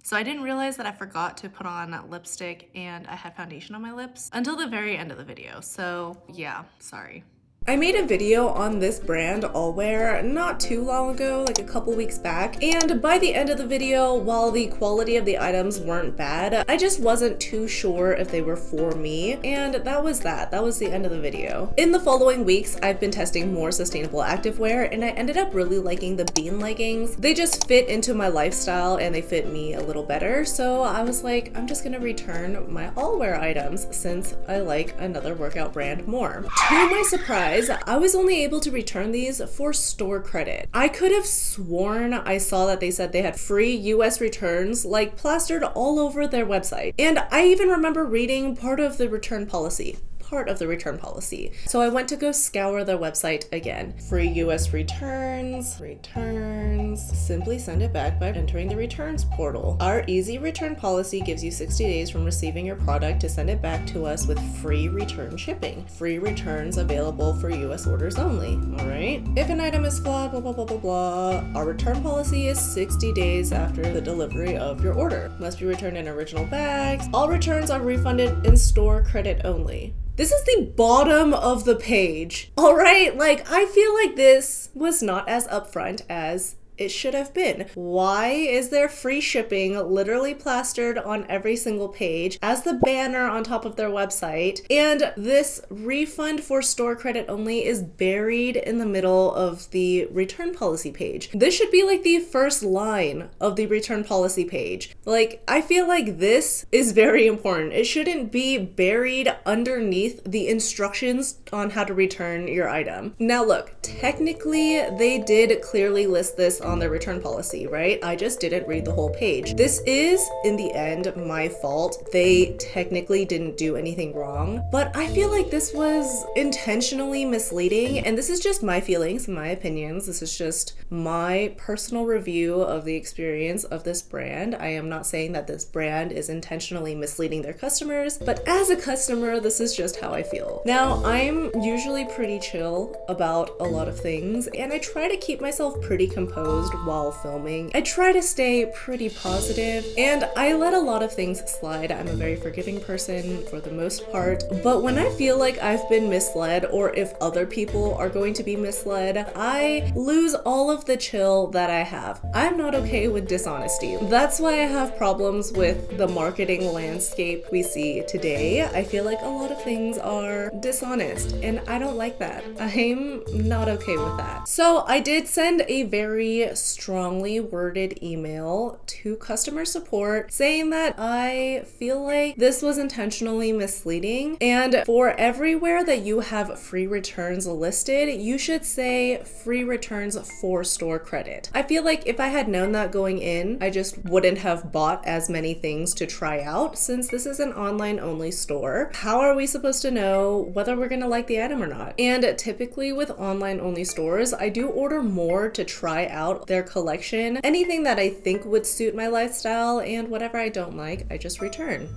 So I didn't realize that I forgot to put on lipstick and I had foundation on my lips until the very end of the video. So yeah, sorry. I made a video on this brand, Allwear, not too long ago, like a couple weeks back, and by the end of the video, while the quality of the items weren't bad, I just wasn't too sure if they were for me, and that was that. That was the end of the video. In the following weeks, I've been testing more sustainable activewear, and I ended up really liking the bean leggings. They just fit into my lifestyle and they fit me a little better, so I was like, I'm just gonna return my Allwear items since I like another workout brand more. To my surprise, I was only able to return these for store credit. I could have sworn I saw that they said they had free US returns like plastered all over their website. And I even remember reading part of the return policy. So I went to go scour their website again. Free US returns, simply send it back by entering the returns portal. Our easy return policy gives you 60 days from receiving your product to send it back to us with free return shipping. Free returns available for US orders only, all right? If an item is flawed, blah, blah, blah, blah, blah, our return policy is 60 days after the delivery of your order. Must be returned in original bags. All returns are refunded in store credit only. This is the bottom of the page, all right? Like, I feel like this was not as upfront as it should have been. Why is there free shipping literally plastered on every single page as the banner on top of their website? And this refund for store credit only is buried in the middle of the return policy page. This should be like the first line of the return policy page. Like, I feel like this is very important. It shouldn't be buried underneath the instructions on how to return your item. Now look, technically they did clearly list this on their return policy, right? I just didn't read the whole page. This is, in the end, my fault. They technically didn't do anything wrong, but I feel like this was intentionally misleading, and this is just my feelings, my opinions. This is just my personal review of the experience of this brand. I am not saying that this brand is intentionally misleading their customers, but as a customer, this is just how I feel. Now, I'm usually pretty chill about a lot of things, and I try to keep myself pretty composed while filming. I try to stay pretty positive, and I let a lot of things slide. I'm a very forgiving person for the most part, but when I feel like I've been misled, or if other people are going to be misled, I lose all of the chill that I have. I'm not okay with dishonesty. That's why I have problems with the marketing landscape we see today. I feel like a lot of things are dishonest, and I don't like that. I'm not okay with that. So I did send a very strongly worded email to customer support saying that I feel like this was intentionally misleading, and for everywhere that you have free returns listed, you should say free returns for store credit. I feel like if I had known that going in, I just wouldn't have bought as many things to try out. Since this is an online only store, how are we supposed to know whether we're gonna like the item or not? And typically with online only stores, I do order more to try out their collection. Anything that I think would suit my lifestyle, and whatever I don't like, I just return.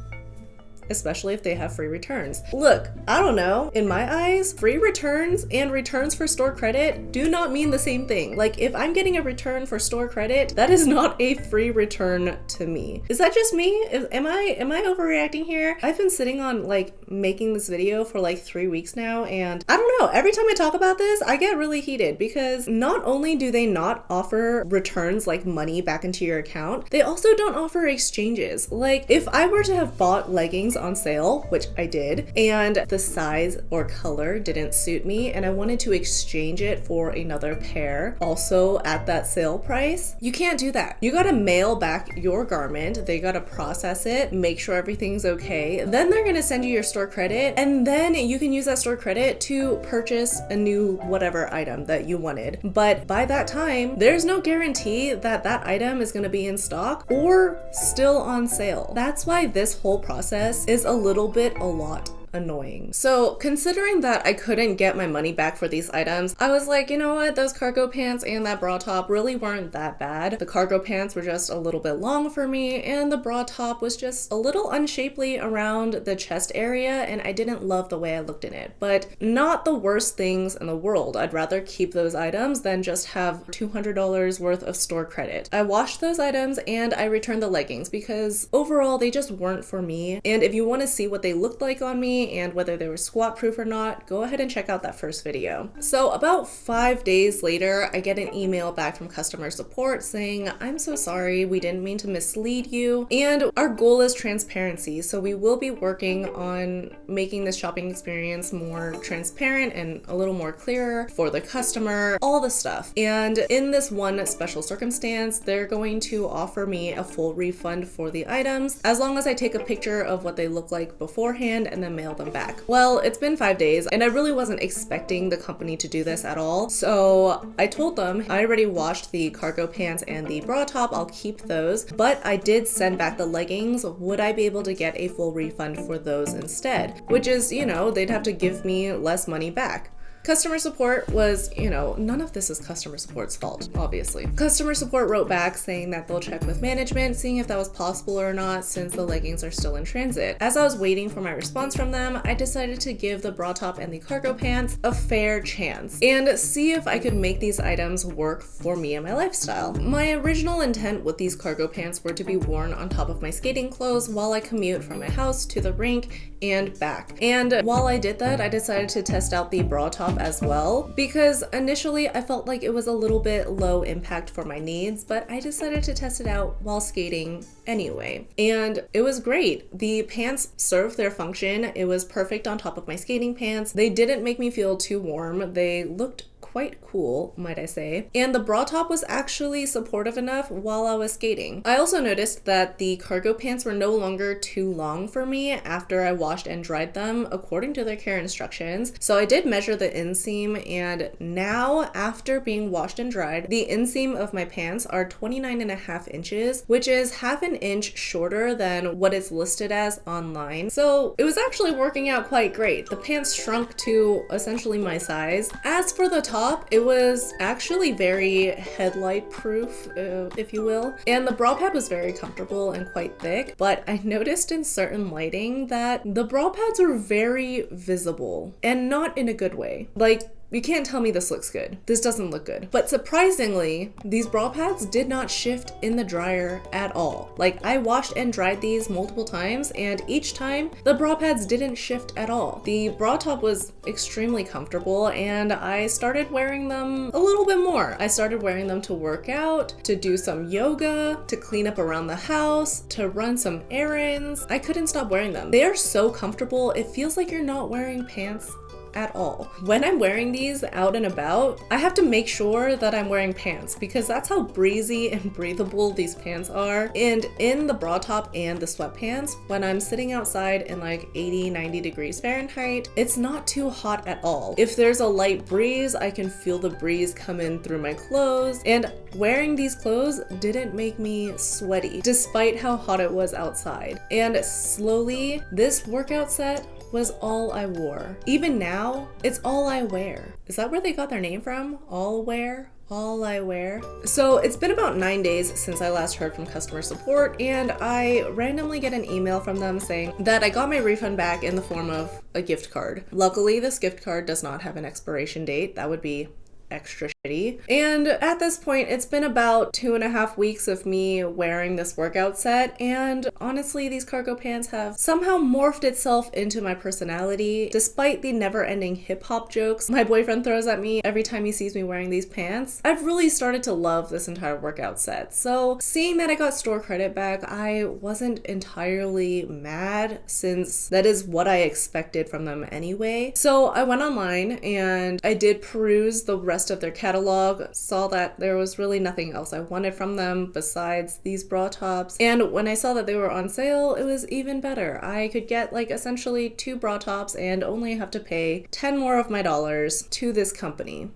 Especially if they have free returns. Look, I don't know, in my eyes, free returns and returns for store credit do not mean the same thing. Like, if I'm getting a return for store credit, that is not a free return to me. Is that just me? Am I overreacting here? I've been sitting on like making this video for like 3 weeks now, and I don't know, every time I talk about this, I get really heated because not only do they not offer returns like money back into your account, they also don't offer exchanges. Like, if I were to have bought leggings on sale, which I did, and the size or color didn't suit me, and I wanted to exchange it for another pair also at that sale price, you can't do that. You gotta mail back your garment, they gotta process it, make sure everything's okay, then they're gonna send you your store credit, and then you can use that store credit to purchase a new whatever item that you wanted. But by that time, there's no guarantee that that item is gonna be in stock or still on sale. That's why this whole process is a lot annoying. So considering that I couldn't get my money back for these items, I was like, you know what, those cargo pants and that bra top really weren't that bad. The cargo pants were just a little bit long for me, and the bra top was just a little unshapely around the chest area, and I didn't love the way I looked in it. But not the worst things in the world. I'd rather keep those items than just have $200 worth of store credit. I washed those items and I returned the leggings because overall they just weren't for me. And if you want to see what they looked like on me and whether they were squat proof or not, go ahead and check out that first video. So about 5 days later, I get an email back from customer support saying, I'm so sorry, we didn't mean to mislead you. And our goal is transparency. So we will be working on making this shopping experience more transparent and a little more clearer for the customer, all the stuff. And in this one special circumstance, they're going to offer me a full refund for the items as long as I take a picture of what they look like beforehand and then mail them back. Well, it's been 5 days and I really wasn't expecting the company to do this at all. So I told them I already washed the cargo pants and the bra top, I'll keep those, but I did send back the leggings. Would I be able to get a full refund for those instead? Which is, you know, they'd have to give me less money back. Customer support was, none of this is customer support's fault, obviously. Customer support wrote back saying that they'll check with management, seeing if that was possible or not since the leggings are still in transit. As I was waiting for my response from them, I decided to give the bra top and the cargo pants a fair chance and see if I could make these items work for me and my lifestyle. My original intent with these cargo pants were to be worn on top of my skating clothes while I commute from my house to the rink and back. And while I did that, I decided to test out the bra top as well because initially I felt like it was a little bit low impact for my needs, but I decided to test it out while skating anyway. And it was great. The pants served their function. It was perfect on top of my skating pants. They didn't make me feel too warm. They looked quite cool, might I say. And the bra top was actually supportive enough while I was skating. I also noticed that the cargo pants were no longer too long for me after I washed and dried them according to their care instructions. So I did measure the inseam, and now after being washed and dried, the inseam of my pants are 29.5 inches, which is half an inch shorter than what it's listed as online. So it was actually working out quite great. The pants shrunk to essentially my size. As for the top, it was actually very headlight proof, if you will. And the bra pad was very comfortable and quite thick, but I noticed in certain lighting that the bra pads were very visible and not in a good way. Like, you can't tell me this looks good. This doesn't look good. But surprisingly, these bra pads did not shift in the dryer at all. Like, I washed and dried these multiple times, and each time the bra pads didn't shift at all. The bra top was extremely comfortable, and I started wearing them a little bit more. I started wearing them to work out, to do some yoga, to clean up around the house, to run some errands. I couldn't stop wearing them. They are so comfortable, it feels like you're not wearing pants at all. When I'm wearing these out and about, I have to make sure that I'm wearing pants because that's how breezy and breathable these pants are. And in the bra top and the sweatpants, when I'm sitting outside in like 80, 90 degrees Fahrenheit, it's not too hot at all. If there's a light breeze, I can feel the breeze come in through my clothes, and wearing these clothes didn't make me sweaty despite how hot it was outside. And slowly, this workout set was all I wore. Even now, it's all I wear. Is that where they got their name from? Allwear? All I wear. So it's been about 9 days since I last heard from customer support, and I randomly get an email from them saying that I got my refund back in the form of a gift card. Luckily, this gift card does not have an expiration date. That would be extra shitty. And at this point, it's been about 2.5 weeks of me wearing this workout set, and honestly, these cargo pants have somehow morphed itself into my personality. Despite the never-ending hip-hop jokes my boyfriend throws at me every time he sees me wearing these pants, I've really started to love this entire workout set. So seeing that I got store credit back, I wasn't entirely mad since that is what I expected from them anyway. So I went online and I did peruse the rest of their catalog, saw that there was really nothing else I wanted from them besides these bra tops, and when I saw that they were on sale, it was even better. I could get like essentially 2 bra tops and only have to pay 10 more of my dollars to this company.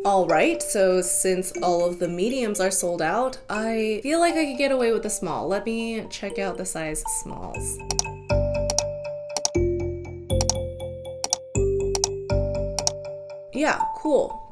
Alright, so since all of the mediums are sold out, I feel like I could get away with the small. Let me check out the size smalls. Yeah, cool.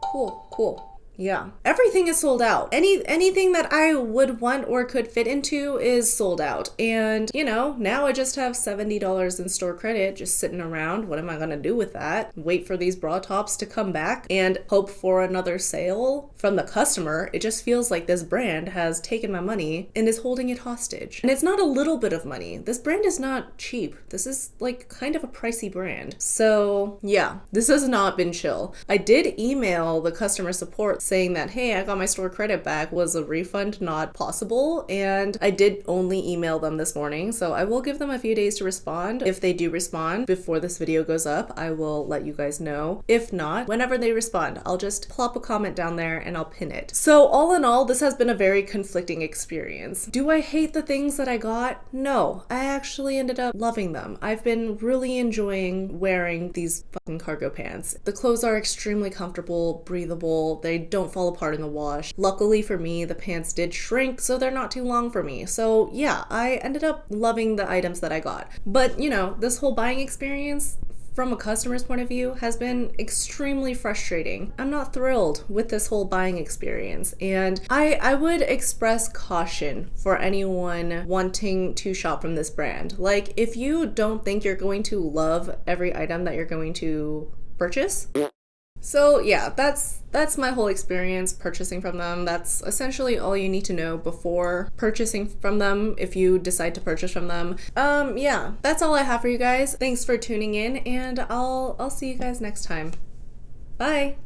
Yeah, everything is sold out. Anything that I would want or could fit into is sold out. And you know, now I just have $70 in store credit just sitting around. What am I gonna do with that? Wait for these bra tops to come back and hope for another sale from the customer? It just feels like this brand has taken my money and is holding it hostage. And it's not a little bit of money. This brand is not cheap. This is like kind of a pricey brand. So yeah, this has not been chill. I did email the customer support saying that, hey, I got my store credit back. Was a refund not possible? And I did only email them this morning, so I will give them a few days to respond. If they do respond before this video goes up, I will let you guys know. If not, whenever they respond, I'll just plop a comment down there and I'll pin it. So all in all, this has been a very conflicting experience. Do I hate the things that I got? No, I actually ended up loving them. I've been really enjoying wearing these fucking cargo pants. The clothes are extremely comfortable, breathable, they don't fall apart in the wash. Luckily for me, the pants did shrink, so they're not too long for me. So yeah, I ended up loving the items that I got. But you know, this whole buying experience from a customer's point of view has been extremely frustrating. I'm not thrilled with this whole buying experience, and I would express caution for anyone wanting to shop from this brand. Like, if you don't think you're going to love every item that you're going to purchase. So yeah, that's my whole experience purchasing from them. That's essentially all you need to know before purchasing from them if you decide to purchase from them. Yeah, that's all I have for you guys. Thanks for tuning in, and I'll see you guys next time. Bye.